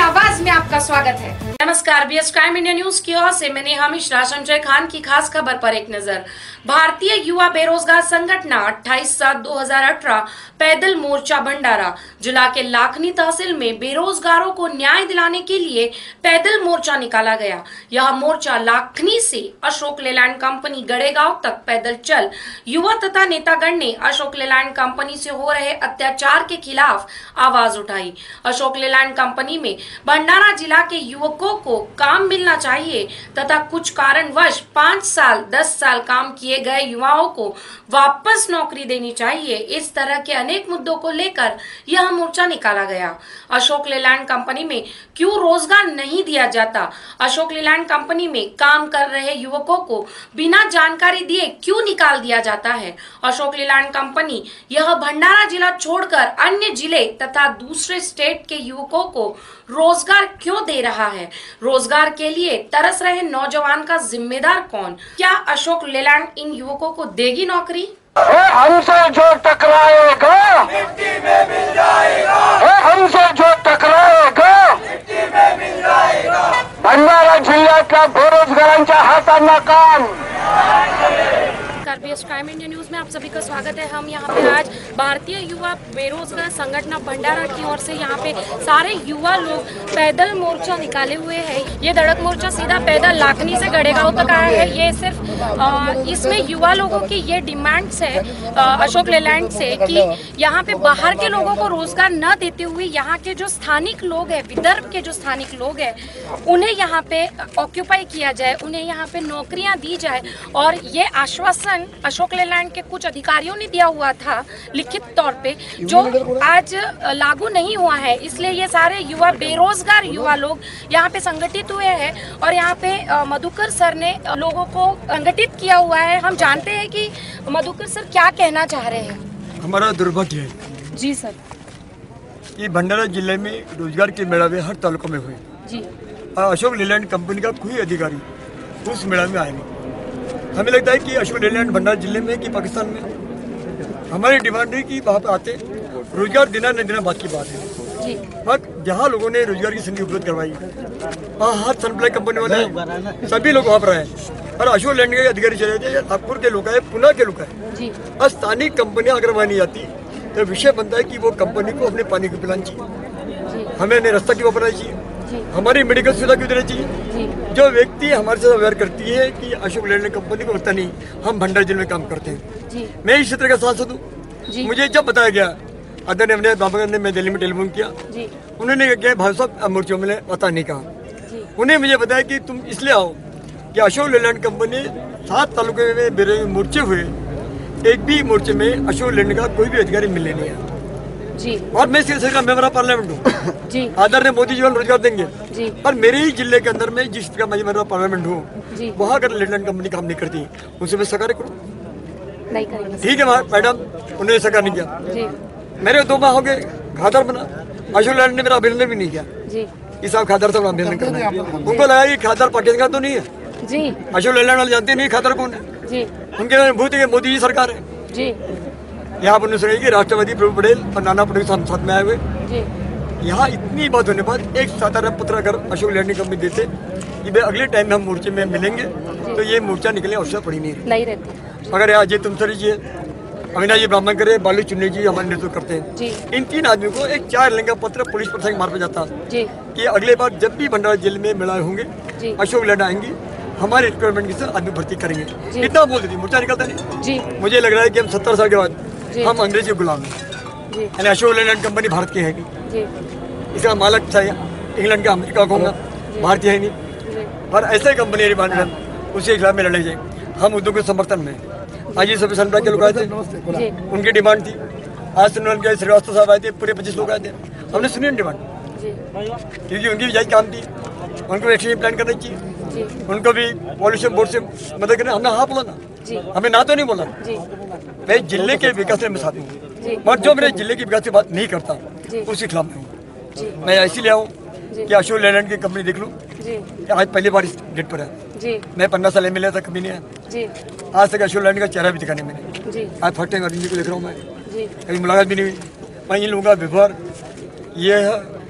आवाज में आपका स्वागत है। नमस्कार, बीएस क्राइम इंडिया न्यूज की ओर से मैंने हमेशा संजय खान की खास खबर पर एक नजर। भारतीय युवा बेरोजगार संगठन 28/7/2018 पैदल मोर्चा भंडारा जिला के लाखनी तहसील में बेरोजगारों को न्याय दिलाने के लिए पैदल मोर्चा निकाला गया। यह मोर्चा लाखनी से अशोक लेलैंड कंपनी गड़ेगांव तक पैदल चल युवा तथा नेतागण ने अशोक लेलैंड कंपनी से हो रहे अत्याचार के खिलाफ आवाज उठाई। अशोक लेलैंड कंपनी में भंडारा जिला के युवकों को काम मिलना चाहिए तथा कुछ कारणवश 5 साल 10 साल काम किए गए युवाओं को वापस नौकरी देनी चाहिए। इस तरह के अनेक मुद्दों को लेकर यह मोर्चा निकाला गया। अशोक लेलैंड कंपनी में क्यों रोजगार नहीं दिया जाता? अशोक लेलैंड कंपनी में काम कर रहे युवकों को बिना जानकारी दिए क्यों निकाल दिया जाता है? अशोक लेलैंड कंपनी यह भंडारा जिला छोड़कर अन्य जिले तथा दूसरे स्टेट के युवकों को रोजगार क्यों दे रहा है? रोजगार के लिए तरस रहे नौजवान का जिम्मेदार कौन? क्या अशोक लेलैंड इन युवकों को देगी नौकरी? हमसे जो टकराएगा मिट्टी में मिल जाएगा। हमसे जो टकराएगा मिट्टी में मिल जाएगा। भंडारा जिल्ह्यातल्या बेरोजगारांच्या हातांना काम। बीएस क्राइम इंडिया न्यूज में आप सभी का स्वागत है। हम यहाँ पे आज भारतीय युवा बेरोजगार संगठन भंडारा की ओर से यहाँ पे सारे युवा लोग पैदल मोर्चा निकाले हुए हैं। ये धड़क मोर्चा सीधा पैदल लाखनी से गड़ेगांव तक आया है। ये सिर्फ इसमें युवा लोगों की ये डिमांड्स है अशोक लेलैंड से कि यहाँ पे बाहर के लोगों को रोजगार न देते हुए यहाँ के जो स्थानिक लोग हैं, विदर्भ के जो स्थानिक लोग हैं, उन्हें यहाँ पे ऑक्यूपाई किया जाए, उन्हें यहाँ पे नौकरियाँ दी जाए। और ये आश्वासन अशोक लेलैंड के कुछ अधिकारियों ने दिया हुआ था लिखित तौर पे, जो आज लागू नहीं हुआ है। इसलिए ये सारे युवा बेरोजगार युवा लोग यहाँ पे संगठित हुए हैं और यहाँ पे मधुकर सर ने लोगों को संगठित किया हुआ है। हम जानते हैं कि मधुकर सर क्या कहना चाह रहे हैं। हमारा दुर्भाग्य है जी सर, ये भंडारा जिले में रोजगार के मेड़ावे हर तालुकों में हुए जी। अशोक लेलैंड कंपनी का कोई अधिकारी उस मेला में आए नहीं। हमें लगता है कि अशोक लेलैंड भंडारा जिले में कि पाकिस्तान में हमारी डिमांड है कि वहाँ पर आते रोजगार देना न देना बात की बात है। बट जहाँ लोगों ने रोजगार की संधि उपलब्ध करवाई वहाँ हर सनप्लाई कंपनी वाले सभी लोग वहाँ पर आए और अशोक लेलैंड के अधिकारी चले थे, नागपुर के लोग आए, पुणे के लोग आए। और स्थानीय कंपनियाँ अगर वहाँ नहीं आती तो विषय बनता है कि वो कंपनी को अपने पानी को पिलाना चाहिए, हमें रास्ता क्यों अपनाना चाहिए, हमारी मेडिकल सुविधा क्यों देनी चाहिए। जो व्यक्ति हमारे साथ व्यवहार करती है कि अशोक लेलैंड कंपनी को पता नहीं हम भंडारा जिले में काम करते हैं। मैं इस क्षेत्र का सांसद हूँ। मुझे जब बताया गया आदरणीय बाबा ने, मैं दिल्ली में टेलीफोन किया, उन्होंने क्या भाई साहब मोर्चों में पता नहीं कहा। उन्हें मुझे बताया कि तुम इसलिए आओ कि अशोक लेलैंड कंपनी 7 तालुके में बेरोजगार मोर्चे हुए, एक भी मोर्चे में अशोक लेलैंड का कोई भी अधिकारी मिलने नहीं आया जी। और मैं सिलसिले का मेंबर ऑफ पार्लियामेंट हूँ जी। आदरणीय मोदी जी रोजगार देंगे जी। और मेरे ही जिले के अंदर में जिस तरह मैं मेंबर ऑफ पार्लियामेंट हूँ वहाँ अगर लेलैंड कंपनी काम नहीं करती उनसे मैं सहकार्य करूँ, ठीक है मैडम। उन्होंने सहकार नहीं किया। मेरे 2 माह हो गए, खादर बना, अशोक लेलैंड ने मेरा अभिनंदन भी नहीं किया कि साहब खादर से अभिनंदन करना है। उनको लगा कि खादर पाकिस्तान का तो नहीं है जी। अशोक लेलैंड वाले जानते नहीं खादर कौन है जी। उनके अनुभूत है मोदी जी सरकार है जी। यहाँ पर सुनेगी राष्ट्रवादी प्रभु पटेल और नाना पटेल साथ में आए हुए। यहाँ इतनी बात होने बाद एक साधारण पत्र अगर अशोक लेलैंड कंपनी देते कि भाई अगले टाइम में हम मोर्चे में मिलेंगे तो ये मोर्चा निकलने आवश्यकता पड़ी नहीं रहती। अगर यहाँ अजय तुमसरी जी, अविनाश जी ब्राह्मण करे, बालू चुन्नी जी हमारे नेतृत्व करते हैं, इन 3 आदमियों को एक 4 लिंग का पत्र पुलिस प्रशासन के मार्फत जाता कि अगले बार जब भी भंडारा जिले में मेला होंगे अशोक लेलैंड आएंगी, हमारे रिक्वायरमेंट के साथ आदमी भर्ती करेंगे। इतना बोल देती, मोर्चा निकलता नहीं। मुझे लग रहा है कि हम 70 साल के बाद हम अंग्रेज के गुलाम हैं। यानी अशोक लेलैंड कंपनी भारत की है नहीं, इसका मालिक चाहिए इंग्लैंड का, अमेरिका का होगा, भारतीय है नहीं। और ऐसे कंपनी डिमांड उसके खिलाफ में लड़ाई जाए। हम उद्योग के समर्थन में आज ये सभी सनप्लाई के लोग आए थे, उनकी डिमांड थी। आज सुनने श्रीवास्तव साहब आए थे, पूरे 25 लोग आए थे, हमने सुनी डिमांड क्योंकि उनकी भी यही काम थी। उनको एक्शन प्लान करना चाहिए, उनको भी पॉल्यूशन बोर्ड से मदद करना। हमने हाँ बोला ना, हमें ना तो नहीं बोला। मैं जिले के विकास में साथ हूँ, पर जो मेरे जिले के विकास की बात नहीं करता उसके खिलाफ में हूँ। मैं इसीलिए आऊँ कि अशोक लेलैंड की कंपनी देख लूँ। आज पहली बार इस डेट पर है। मैं 15 साल मिला था, कभी नहीं आया। आज तक अशोक लेलैंड का चेहरा भी दिखाने मैंने। आज फर्स्ट टाइम अरविंद जी को देख रहा हूँ मैं, कभी मुलाकात भी नहीं हुई। मैं इन लोगों का व्यवहार ये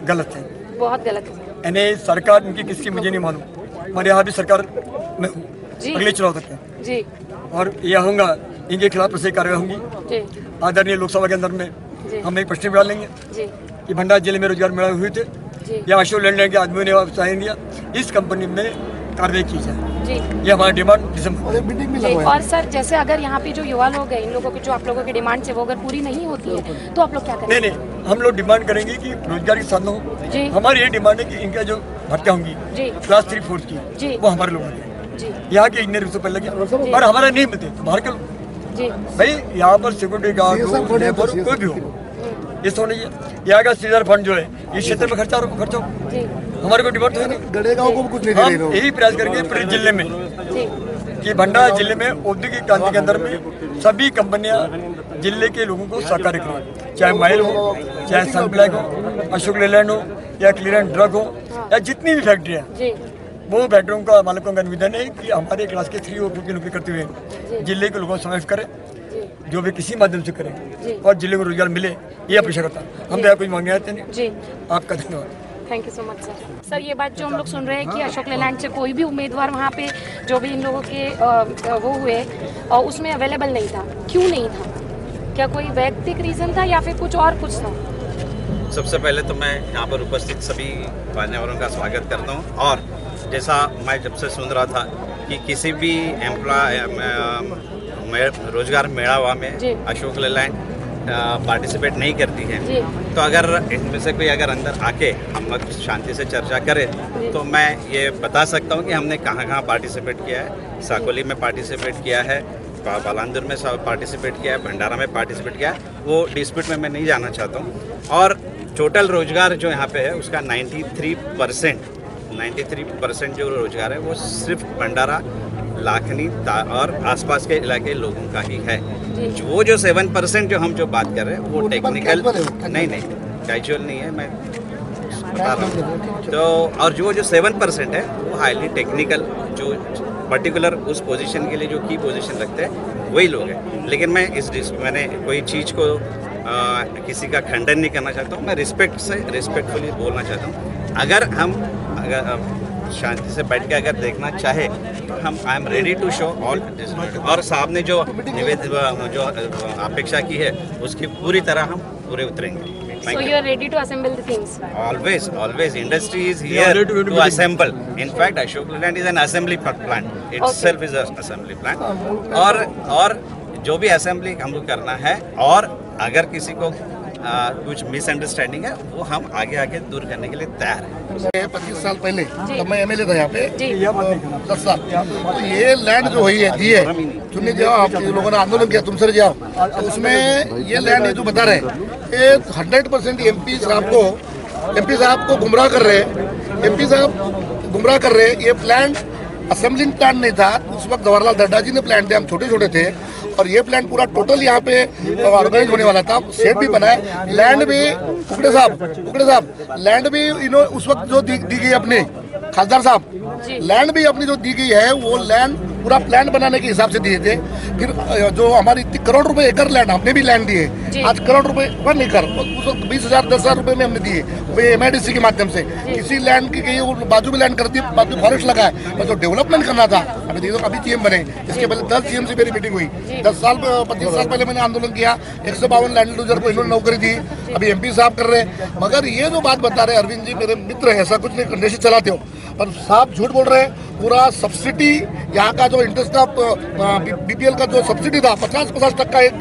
गलत है, बहुत गलत है। यानी सरकार इनकी किसकी मुझे नहीं मालूम। हमारे यहाँ भी सरकार में हूँ अगले चुनाव तक जी, और ये होगा इनके खिलाफ प्रत्येक कार्रवाई होंगी। आदरणीय लोकसभा के अंदर में हम एक प्रश्न डालेंगे कि भंडारा जिले में रोजगार मेला हुए थे या अशोक लेलैंड के आदमियों ने साइन दिया, इस कंपनी में कार्रवाई की जाए। ये हमारा डिमांड जी। और सर जैसे अगर यहाँ पे जो युवा लोग हैं, इन लोगों की जो आप लोगों की डिमांड है वो अगर पूरी नहीं होती है तो आप लोग क्या करेंगे? नहीं, हम लोग डिमांड करेंगे कि रोजगार के साधन हो। हमारी ये डिमांड है कि इनका जो भत्ता होंगी क्लास 3 4 की वो हमारे लोगों के यहाँ के इंजीनियर से पहले लगे और हमारे नहीं मिलते बाहर के लोग। भाई यहाँ पर सिक्योरिटी गार्ड लेबर कोई भी हो, ये तो नहीं है। यहाँ का सीजर फंड जो है इस क्षेत्र में खर्चा हो, हमारे को डिमांड है नहीं। गड़ेगांव को कुछ नहीं दे रहे। हम यही प्रयास करेंगे पूरे जिले में कि भंडारा जिले में औद्योगिक क्रांति के अंदर में सभी कंपनियां जिले के लोगों को सहकार्य करें, चाहे माइल हो, चाहे सनप्लैग हो, अशोक लेलैंड हो या क्लीन ड्रग हो या जितनी भी फैक्ट्रियाँ, वो फैक्ट्रियों का मालिकों का निवेदन है कि हमारे क्लास के 3 और 4 की नौकरी करते हुए जिले के लोगों को समावेश करें, जो भी किसी माध्यम से करें और जिले को रोजगार मिले, ये अपेक्षा करता है। हम तो कुछ मांगने आते नहीं। आपका धन्यवाद। Thank you so much sir. Sir ये बात जो हम लोग सुन रहे हैं कि अशोक लेलैंड से कोई भी उम्मीदवार वहाँ पे जो भी इन लोगों के वो हुए और उसमें अवेलेबल नहीं था, क्यों नहीं था? क्या कोई वैयक्तिक रीज़न था या फिर कुछ था? सबसे पहले तो मैं यहाँ पर उपस्थित सभी मान्यवरों का स्वागत करता हूँ। और जैसा मैं जब से सुन रहा था कि किसी भी रोजगार मेळावा में अशोक लेलैंड पार्टिसिपेट नहीं करती है, तो अगर इनमें से कोई अगर अंदर आके हम लोग शांति से चर्चा करें तो मैं ये बता सकता हूँ कि हमने कहाँ पार्टिसिपेट किया है। साकोली में पार्टिसिपेट किया है, बालांदुर में पार्टिसिपेट किया है, भंडारा में पार्टिसिपेट किया है। वो डिस्प्यूट में मैं नहीं जाना चाहता हूँ। और टोटल रोजगार जो यहाँ पे है उसका 93% जो रोजगार है वो सिर्फ भंडारा, लाखनी और आसपास के इलाके लोगों का ही है। वो जो 7% जो हम बात कर रहे हैं वो टेक्निकल नहीं कैजुअल नहीं है, मैं बता रहा हूँ। तो और जो 7% है वो हाईली टेक्निकल, जो पर्टिकुलर उस पोजीशन के लिए जो की पोजीशन लगते हैं वही लोग हैं। लेकिन मैंने कोई चीज़ को किसी का खंडन नहीं करना चाहता हूँ, मैं रिस्पेक्टफुली बोलना चाहता हूँ। अगर शांति से बैठ के अगर देखना चाहे तो I am ready to show all. और साहब ने जो अपेक्षा की है उसकी पूरी तरह हम पूरे उतरेंगे। So you are ready to assemble the things? Always. Industry is here to assemble. In fact, Ashok Leland is an assembly plant. Itself is an assembly plant. और जो भी असेंबली हम लोग करना है, और अगर किसी को कुछ मिसअंडरस्टैंडिंग है वो हम आगे दूर करने के लिए तैयार हैं। 25 साल पहले जब मैं एमएलए था यहाँ पे 10 साल, तो ये लैंड जो हुई है दी है, सुनिए जाओ, आप लोगों ने आंदोलन किया, तुम सर जाओ, तो उसमें ये लैंड जो बता रहे हैं 100% एमपी साहब को गुमराह कर रहे हैं। एमपी साहब गुमराह कर रहे हैं। ये प्लान असेंबलिंग प्लान नहीं था, उस वक्त जवाहरलाल दड्डा जी ने प्लान दिया, हम छोटे थे, और ये प्लान पूरा टोटल यहाँ पे ऑर्गेनाइज होने वाला था। सेट भी बना है, लैंड भी उकड़े साहब लैंड भी उस वक्त जो दी गई अपने खासदार साहब, लैंड भी अपनी जो दी गई है वो लैंड पूरा प्लान बनाने के हिसाब से दिए थे। फिर जो हमारी 30 करोड़ रुपए एकड़ लैंड हमने भी लैंड दिए, 8 करोड़ रुपए 1 एकड़, उस वक्त 20,000-10,000 रुपए में हमने दिए MIDC के माध्यम से। किसी लैंड की कहीं बाजू में लैंड करती है, बाजू फॉरेस्ट लगा है, और जो डेवलपमेंट करना था अभी CM बने, इसके पहले 10 CM से मेरी मीटिंग हुई। 25 साल पहले मैंने आंदोलन किया, 152 लैंड लूजर को इन्होंने नौकरी दी, अभी MP साहब कर रहे हैं। मगर ये जो बात बता रहे अरविंद जी, मेरे मित्र है, ऐसा कुछ नहीं, कंडीशन चलाते हो, पर साहब झूठ बोल रहे हैं। पूरा सब्सिडी यहाँ का जो इंटरेस्ट का BPL का जो सब्सिडी था 50% का एक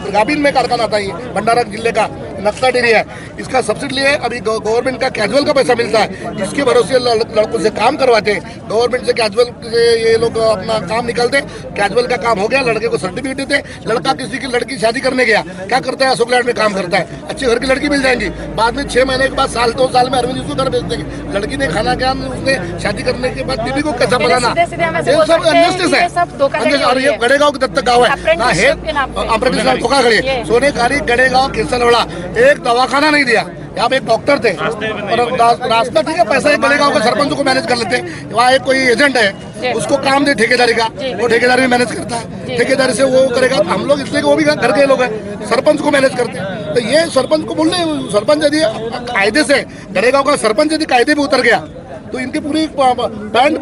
ग्रामीण में कारखाना था, ये भंडारा जिले का नक्शा डेरी है, इसका सब्सिडी लिए अभी गवर्नमेंट का कैजुअल का पैसा मिलता है, जिसके भरोसे लड़कों से काम करवाते हैं। गवर्नमेंट से कैजुअल से ये लोग अपना काम निकालते, कैजुअल का काम हो गया, लड़के को सर्टिफिकेट देते, लड़का किसी की लड़की शादी करने गया, क्या करता है, अशोक लैंड में काम करता है, अच्छे घर की लड़की मिल जाएंगी, बाद में 6 महीने के बाद 2 साल में अरविंद जी को घर भेज देंगे। लड़की ने खाना क्या, उसने शादी करने के बाद बीबी को कैसा बनाना, ये सब अनजस्टिस है। और ये गड़ेगांव की दत्तक गाँव है ना, है धोखाधड़ी, सोने कारी गड़ेगांव केसलवाड़ा एक दवाखाना नहीं दिया, यहाँ पे एक डॉक्टर थे और रास्ता ठीक है, पैसा एक गलेगांव का सरपंच को मैनेज कर लेते। वहाँ एक कोई एजेंट है, उसको काम दे ठेकेदारी का, वो ठेकेदारी में मैनेज करता है, ठेकेदारी से वो करेगा। हम लोग इसलिए वो भी घर के लोग हैं, सरपंच को मैनेज करते हैं। तो ये सरपंच को बोल रहे, सरपंच यदि कायदे से गलेगांव का सरपंच यदि कायदे पे उतर गया तो इनकी पूरी पैंट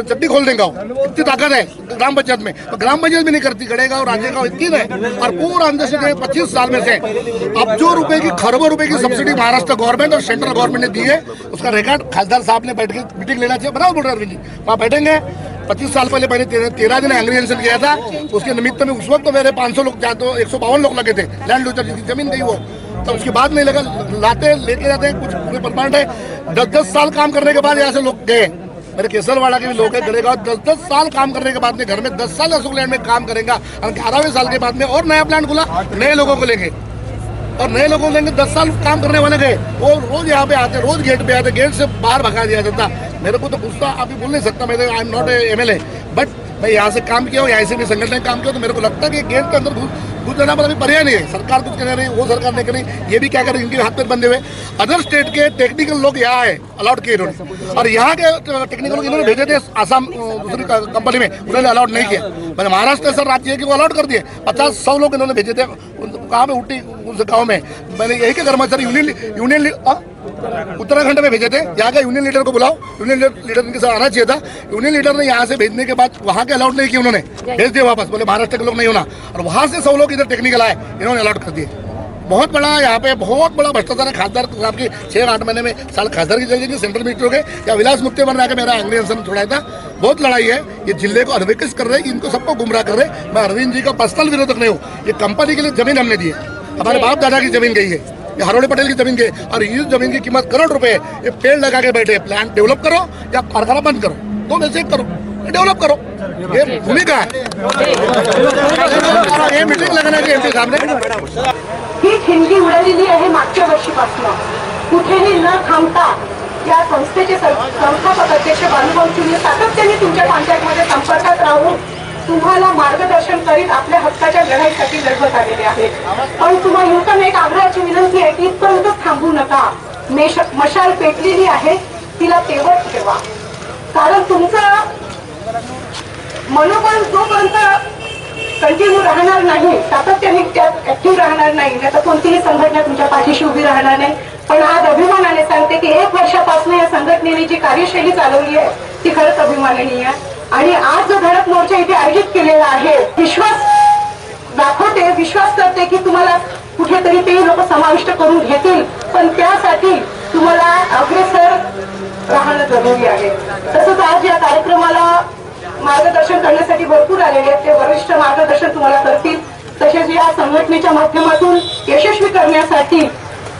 चड्डी खोल देंगे। इतनी ताकत है ग्राम पंचायत में, तो ग्राम पंचायत भी नहीं करती। गड़ेगांव राजेगांव इतनी है, और पूरा अंदर से 25 साल में से अब जो रुपए की खरबों रुपए की सब्सिडी महाराष्ट्र गवर्नमेंट और सेंट्रल गवर्नमेंट ने दी है, उसका रिकॉर्ड खासदार साहब ने बैठ के मीटिंग लेना चाहिए। बराबर बोल रहे अरविंद जी, वहाँ बैठेंगे। 25 साल पहले मैंने 13 दिन एंग्री एंशन किया था, उसके निमित्त में उस वक्त तो मेरे 500 लोग, 152 लोग लगे थे। लैंड यूजर जिसकी जमीन गई वो, तो उसके बाद नहीं लगा, लाते लेके जाते हैं कुछ पूरे परमानेंट है। 10-10 साल काम करने के बाद यहाँ से लोग गए। मेरे केसरवाड़ा के भी लोग हैं, गड़ेगांव 10-10 साल काम करने के बाद में घर में 10 साल अशोक लैंड में काम करेगा, और 11वें साल के बाद में और नया प्लांट खुला, नए लोगों को लेंगे और नए लोगों को लेंगे। 10 साल काम करने वाले गए, वो रोज यहाँ पे आते, रोज गेट पे आते, गेट से बाहर भगा दिया जाता। मेरे को तो गुस्सा अभी बोल नहीं सकता, मैं I am not MLA, but मैं यहाँ से काम किया हूँ, यहाँ से भी संगठन में काम किया, तो मेरे को लगता है कि गेट के अंदर घुस जाना मतलब पर्याय नहीं है। सरकार कुछ कहने रही, वो सरकार नहीं कर रही, ये भी क्या कर रही, इनके हाथ पैर बंधे हुए। अदर स्टेट के टेक्निकल लोग यहाँ है, अलाउड किए इन्होंने, और यहाँ के टेक्निकल लोग इन्होंने भेजे थे आसाम दूसरी कंपनी में, उन्होंने अलाउड नहीं किया। मैंने महाराष्ट्र सर राज्य है कि वो अलाउड कर दिए। 50-100 लोग इन्होंने भेजे थे, कहाँ में उठी उस गाँव में। मैंने यही के कर्मचारी यूनियन उत्तराखंड में भेजे थे। यहाँ का यूनियन लीडर को बुलाओ, यूनियन लीडर इनके साथ आना चाहिए था। यूनियन लीडर ने यहाँ से भेजने के बाद वहाँ के अलाउड नहीं किया, उन्होंने भेज दिया वापस, बोले महाराष्ट्र के लोग नहीं होना, और वहाँ से 100 लोग इधर टेक्निकल आए, इन्होंने अलाउड कर दिए। बहुत बड़ा यहाँ पे बहुत बड़ा भ्रष्टाचार है। खासदार साहब की 6-8 महीने में साल खासदार की जगह सेंट्रल मिनिस्टर हो गए, या विलास मुक्ति बन के मेरा एंग्री एंशन छोड़ा था। बहुत लड़ाई है, ये जिले को अनविकसित कर रहे हैं, इनको सबको गुमराह कर रहे हैं। मैं अरविंद जी का पर्सनल विरोधक नहीं हूँ, ये कंपनी के लिए जमीन हमने दी है, हमारे बाप दादा की जमीन गई है, ये हरोड़े पटेल की जमीन गई, और इस जमीन की कीमत करोड़ रुपए है। ये पेड़ लगा के बैठे, प्लांट डेवलप करो या कारखाना बंद करो, तो वैसे करो, डेवलप करो, ये भूमिका है। ये मीटिंग लगाना की MP साहब ने ही खिंडी उडलेली आहे मागच्या वर्षीपासून। कुठेही न थांबता या संस्थेचे संस्थापक अध्यक्ष बालूभाऊ चुनी सातत्याने तुमच्या कॉन्टॅक्टमध्ये संपर्कात राहून तुम्हाला मार्गदर्शन करीत आपल्या हक्काच्या लढाईसाठी लढवत आलेले आहेत। पण तुम्हाला युवकांना एक आग्रहाची विनंती आहे की इथपर्यंत थांबू नका। मशाल पेटलेली आहे, तिला तेवत ठेवा, कारण तुमचं मनोबल जोपर्यंत कंटिन्यू राहणार नाही, सातत्याने त्यात ऍक्टिव्ह राहणार नाही, आता कोणतीही संघटना तुमच्या पाठीशी उभी राहणार नाही। पण आज अभिमानाने सांगते की 1 वर्षापासून या संघटनेने जी कार्यशैली चालवली आहे ती खरंच अभिमाननीय आहे। आणि आज जो धडक मोर्चा इथे आयोजित केलेला आहे, विश्वास दाखवते, विश्वास करते की तुम्हाला कुठेतरी ते लोक समाविष्ट करून घेतील, पण त्यासाठी तुम्हाला अग्रेसर राहणं जरुरी आहे। तसंच आज या कार्यक्रमाला मार्गदर्शन करण्यासाठी भरपूर आलेले आहेत, ते वरिष्ठ मार्गदर्शन तुम्हाला करतील। तसेच या संघटनेच्या माध्यमातून यशस्वी करण्यासाठी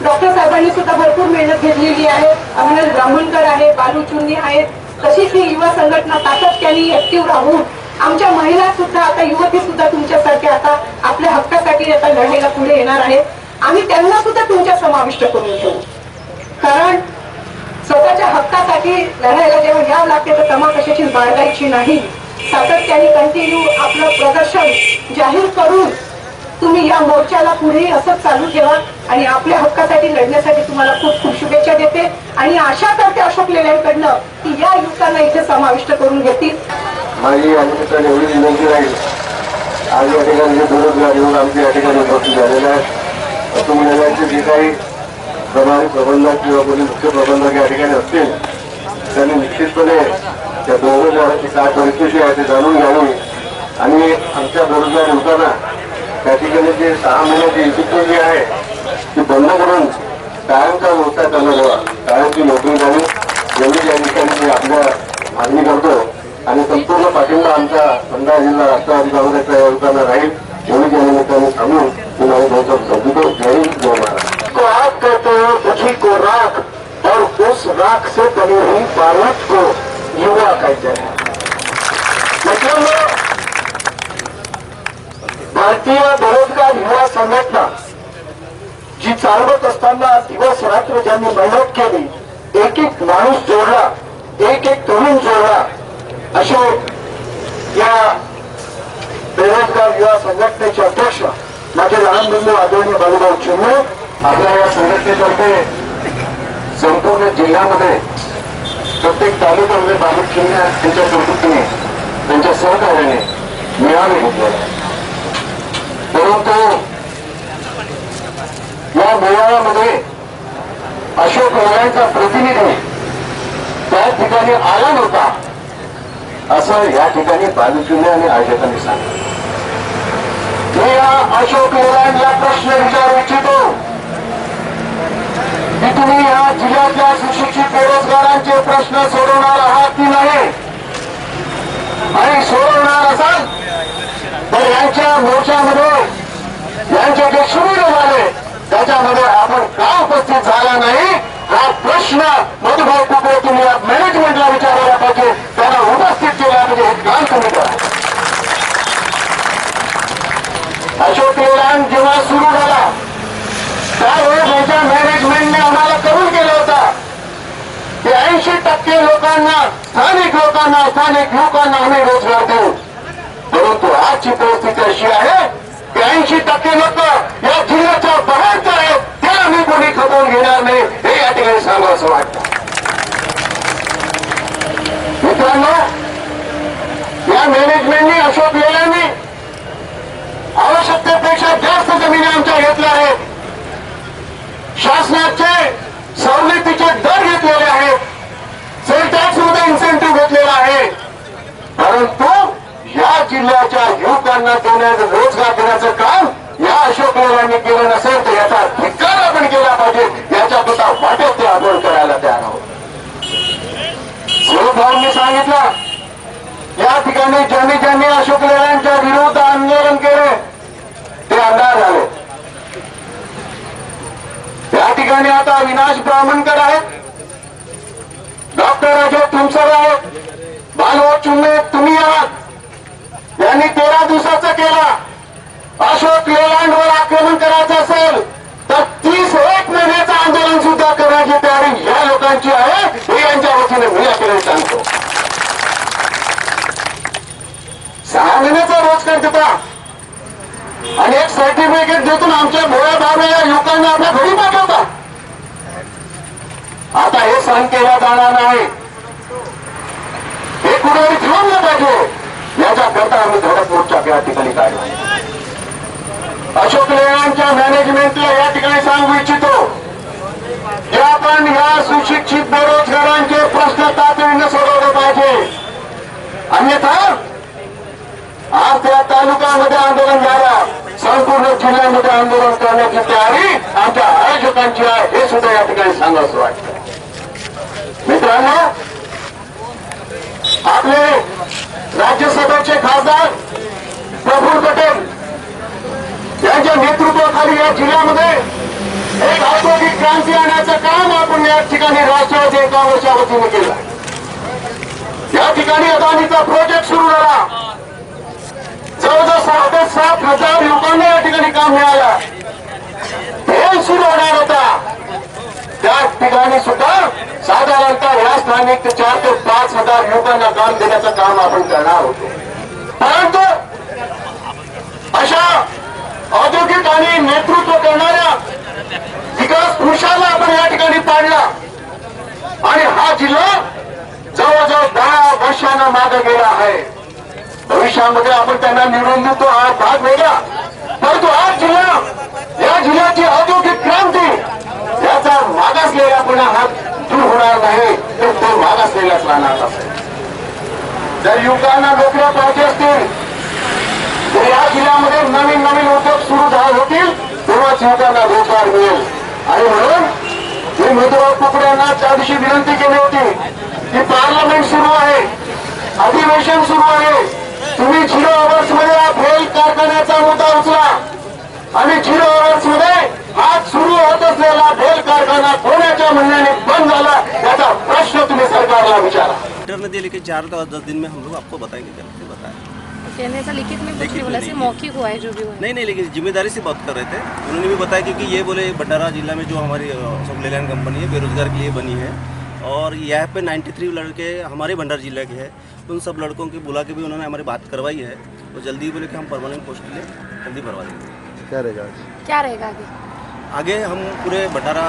डॉक्टर साहेबांनी सुद्धा भरपूर मेहनत घेतलेली आहे। अभिनव ब्राह्मणकर आहे, बालू चुन्नी आहेत, तशीच ही युवा संघटना सातत्याने ऍक्टिव्ह राहून आमच्या महिला सुद्धा, आता युवती सुद्धा तुमच्यासारख्या आता आपल्या हक्कासाठी आता लढायला पुढे येणार आहेत। आम्ही त्यांना सुद्धा तुमच्या समाविष्ट करून घेऊ, कारण स्वतःच्या हक्कासाठी लढायला जेव्हा यावं लागते तर तमा कशाची बाळगायची नाही। सातत्याने कंटिन्यू आपलं प्रदर्शन जाहीर करून तुम्ही या मोर्चाला पुढेही असंच चालू ठेवा, आणि आपल्या हक्कासाठी लढण्यासाठी तुम्हाला खूप खूप शुभेच्छा देते, आणि आशा करते अशोक लेल्यांकडनं की या युवकांना इथे समाविष्ट करून घेतील। माझी आणि एवढी विनंती राहील, आज या ठिकाणी जे बेरोजगार येऊन आमच्या या ठिकाणी उपस्थित झालेले आहेत, अशोक लेल्यांचे जे काही प्रभारी प्रबंधक किंवा कोणी मुख्य प्रबंधक या ठिकाणी असतील, त्यांनी निश्चितपणे त्या बेरोजगाराची काय परिस्थिती आहे ते जाणून घ्यावी, आणि आमच्या बेरोजगार युवकांना त्या ठिकाणी जे 6 महिन्याची इन्स्टिट्यूट जी आहे ती बंद करून कायमचा व्यवसाय चालू व्हावा, कायमची नोकरी द्यावी, एवढी या ठिकाणी आपल्या मागणी करतो, आणि संपूर्ण पाठिंबा आमचा भंडारा जिल्हा राष्ट्रवादी काँग्रेसच्या युवकांना राहील, एवढी या निमित्ताने सांगून तुम्हाला बहुत संपतो। जय हिंद, जय महाराष्ट्र। को आग कहते हैं, उसी को राख, और उस राख से बने हुई भारत को युवा कहते हैं। मतलब भारतीय बेरोजगार युवा संघटना जी चालवत असताना दिवस रात्र ज्यांनी मेहनत केली, एक एक माणूस जोडला, एक एक तरुण जोडला, असे या बेरोजगार युवा संघटनेचे अध्यक्ष माझे लहान बंधू आदरणीय बालूभाऊ चुन्नी, आपल्या या संघटनेतर्फे संपूर्ण जिल्ह्यामध्ये प्रत्येक तालुक्यामध्ये बालचिन्ह त्यांच्या कर्तृत्वाने त्यांच्या सहकार्याने मिळावे घेतलेलं आहे. परंतु या मेळाव्यामध्ये अशोक लेलँडचा प्रतिनिधी त्या ठिकाणी आला नव्हता असं या ठिकाणी बालचिन्ह आणि आयोजकांनी सांगितलं. मी या अशोक लेलँडला प्रश्न विचारू इच्छितो की तुम्ही या जिल्ह्यातल्या सुशिक्षित बेरोजगारांचे प्रश्न सोडवणार आहात की नाही, आणि सोडवणार असाल तर यांच्या मोर्चामध्ये यांचे जे शिबिर झाले त्याच्यामध्ये आपण का उपस्थित झाला नाही हा प्रश्न मधुभाई कुकडे तुम्ही मॅनेजमेंटला विचारायला पाहिजे, त्यांना उपस्थित केला पाहिजे. हे काम तुम्ही करा. अशोक लेलँड जेव्हा सुरू झाला त्यावेळेस याच्या मॅनेजमेंटने आम्हाला कबूल केला होता की 80% लोकांना, स्थानिक लोकांना, स्थानिक युवकांना आम्ही रोजगार देऊ. परंतु आजची परिस्थिती अशी आहे की 80% लोक या जिल्ह्याच्या बाहेरचे आहेत, त्या आम्ही कोणी खपवून घेणार नाही हे या ठिकाणी सांगावं असं वाटतं. मित्रांनो, या मॅनेजमेंटने अशोक लेलँडने आवश्यकतेपेक्षा जास्त जमिनी आमच्या घेतल्या आहेत. शासनाचे सवलतीचे दर घेतलेले आहेत, सेल टॅक्स मध्ये इन्सेंटिव्ह घेतलेला आहे. परंतु या जिल्ह्याच्या युवकांना रोजगार देण्याचं काम या अशोक लेलँडने केलं नसेल तर याचा धिक्कार आपण केला पाहिजे. याच्याकरता वाटेल ते आपण करायला तयार आहोत. स्वरूप भाऊंनी सांगितलं या ठिकाणी ज्यांनी अशोक लेलँडच्या विरुद्ध आंदोलन केले ते अंधार झाले. या ठिकाणी आता अविनाश ब्राह्मणकर आहेत, डॉक्टर अजय तुमसर आहेत, बालवा चुंबे तुम्ही आहात. यांनी 13 दिवसाचं केला. अशोक लेलँडवर आक्रमण करायचं असेल तर 31 महिन्याचं आंदोलन सुद्धा करण्याची तयारी या लोकांची आहे हे यांच्या वतीने मी आपल्याला सांगतो. 6 महिन्याचा रोजगार देता आणि एक सर्टिफिकेट देतून आमच्या भोळ्या भावड्या युवकांना आपल्या घरी पाठवता. आता हे सहन केलं जाणार नाही, हे कुठेतरी थांबलं पाहिजे. याच्याकरता आम्ही धडक मोर्चा या ठिकाणी काढला. अशोक लेलँडच्या मॅनेजमेंटला या ठिकाणी सांगू इच्छितो की आपण या सुशिक्षित बेरोजगारांचे प्रश्न तातडीने सोडवले पाहिजे. अन्यथा आज त्या तालुक्यामध्ये आंदोलन झालं, संपूर्ण जिल्ह्यामध्ये आंदोलन करण्याची तयारी आमच्या आयोजकांची आहे हे सुद्धा या ठिकाणी सांगावंसं वाटतं. मित्रांनो, आपले राज्यसभेचे खासदार प्रफुल्ल पटेल यांच्या नेतृत्वाखाली या जिल्ह्यामध्ये एक औद्योगिक क्रांती आणण्याचं काम आपण या ठिकाणी राष्ट्रवादी काँग्रेसच्या वतीने केलं. या ठिकाणी अदानीचा प्रोजेक्ट सुरू झाला. जवळजवळ 6 ते 7 हजार लोकांना या ठिकाणी काम मिळालं. हे सुरू होणार होता त्या ठिकाणी सुद्धा साधारणतः या स्थानिक 4 ते 5 हजार युवकांना काम देण्याचं काम आपण करणार होतो. परंतु अशा औद्योगिक आणि नेतृत्व करणाऱ्या विकास पुरुषाला आपण या ठिकाणी पाडला आणि हा जिल्हा जवळजवळ 10 वर्षांना मागे गेला आहे. भविष्यामध्ये आपण त्यांना निवडून देतो हा भाग वेगळा, परंतु हा जिल्हा, या जिल्ह्याची औद्योगिक क्रांती याचा मागासलेलापणा हा दूर होणार नाही, तो मागासलेलाच राहणार असेल. जर युवकांना नोकऱ्या पाहिजे असतील तर या जिल्ह्यामध्ये नवीन नवीन उद्योग सुरू होतील तेव्हाच युवकांना रोजगार मिळेल. आणि म्हणून मी मधुभाई कुकडे यांना त्या दिवशी विनंती केली होती की पार्लमेंट सुरू आहे, अधिवेशन सुरू आहे, तुम्ही 0 आवर्स मध्ये हा भेल कारखान्याचा मुद्दा उचला आणि 0 आवर्स मध्ये आज सुरू होत असलेला भेल कारखाना कोणाच्या म्हणण्याने बंद झाला याचा प्रश्न तुम्ही सरकारला विचारा. ने दिए लेकिन 4 या 10 दिन में हम लोग आपको बताएंगे, जल्दी बताएं. कहने ऐसा लिखित में कुछ नहीं बोला, सिर्फ मौखिक हुआ है जो भी हुआ है. नहीं, लेकिन जिम्मेदारी से बात कर रहे थे. उन्होंने भी बताया क्योंकि ये बोले भंडारा जिला में जो हमारी अशोक लेलैंड कंपनी है बेरोजगार के लिए बनी है और यहाँ पे 93 लड़के हमारे भंडारा जिला के हैं. उन सब लड़कों के बुला के भी उन्होंने हमारी बात करवाई है. तो जल्दी बोले कि हम परमानेंट पोस्ट के लिए जल्दी भरवा देंगे. क्या रहेगा आगे? आगे हम पूरे भंडारा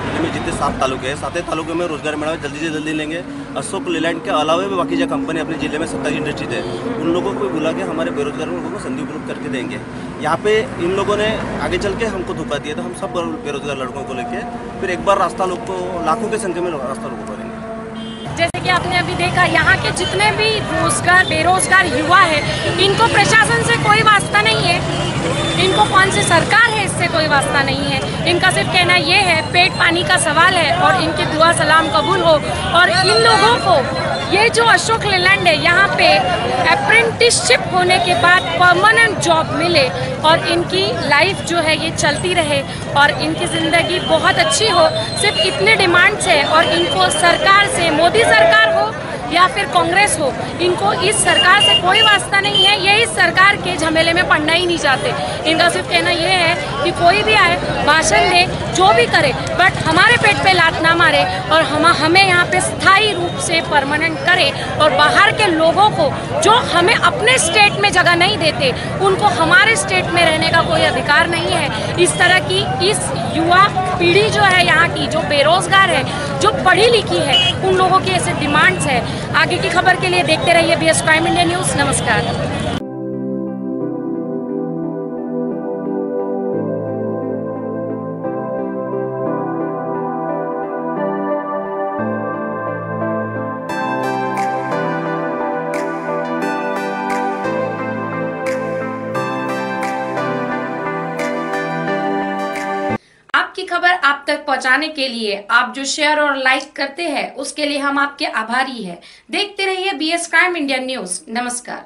जिले में जितने 7 तालुके हैं, 7 तालुके में रोजगार मेला जल्दी से जल्दी लेंगे। अशोक लेलैंड के अलावा भी बाकी जो कंपनी अपने जिले में 27 इंडस्ट्रीज है, उन लोगों को बुला के हमारे बेरोजगार लोगों को संधि उपलब्ध करके देंगे। यहाँ पे इन लोगों ने आगे चल के हमको धोखा दिया, तो हम सब बेरोजगार लड़कों को लेके फिर एक बार रास्ता लोग को लाखों की संख्या में रास्ता लोगों को करेंगे। जैसे कि आपने अभी देखा, यहाँ के जितने भी बेरोजगार युवा है, इनको प्रशासन से कोई वास्ता नहीं है, इनको कौन सी सरकार है इससे कोई वास्ता नहीं है। इनका सिर्फ कहना ये है, पेट पानी का सवाल है और इनकी दुआ सलाम कबूल हो। और इन लोगों को ये जो अशोक लेलैंड है, यहाँ पे अप्रेंटिसशिप होने के बाद परमानेंट जॉब मिले और इनकी लाइफ जो है ये चलती रहे और इनकी ज़िंदगी बहुत अच्छी हो। सिर्फ इतने डिमांड्स है और इनको सरकार से, मोदी सरकार हो या फिर कांग्रेस हो, इनको इस सरकार से कोई वास्ता नहीं है। ये इस सरकार के झमेले में पड़ना ही नहीं चाहते। इनका सिर्फ कहना ये है कि कोई भी आए, भाषण दे, जो भी करे, बट हमारे पेट पे लात ना मारे और हमें यहाँ पे स्थायी रूप से परमानेंट करे। और बाहर के लोगों को जो हमें अपने स्टेट में जगह नहीं देते, उनको हमारे स्टेट में रहने का कोई अधिकार नहीं है। इस तरह की इस युवा पीढ़ी जो है यहाँ की, जो बेरोजगार है, जो पढ़ी लिखी है, उन लोगों की ऐसे डिमांड्स है। आगे की खबर के लिए देखते रहिए BS प्राइम इंडिया न्यूज। नमस्कार। आपकी खबर आप तक पहुंचाने के लिए आप जो शेयर और लाइक करते हैं, उसके लिए हम आपके आभारी हैं। देखते रहिए BS प्राइम इंडिया न्यूज। नमस्कार।